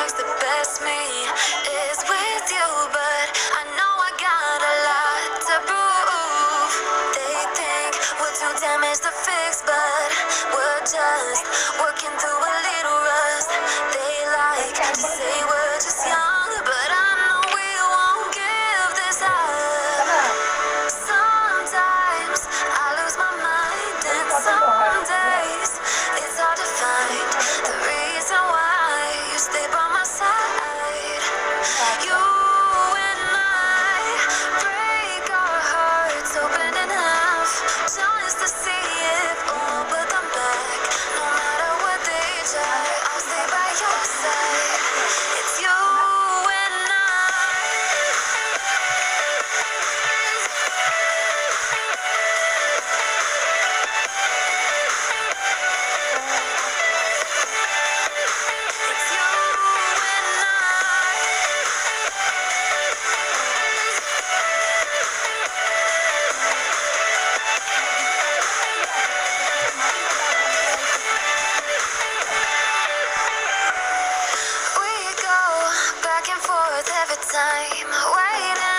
works the best me is with you, but I know I got a lot to prove. They think we're too damaged to fix, but we're just working through a little rust. They like to say we're just young, but I know we won't give this up. Sometimes I lose my mind, and some days it's hard to find the reason why you stay by my side. You and I break our hearts open in half just to see if we'll put them back. No matter what they try, I'll stay by your side. It's you and it's you and we go back and forth every time, waiting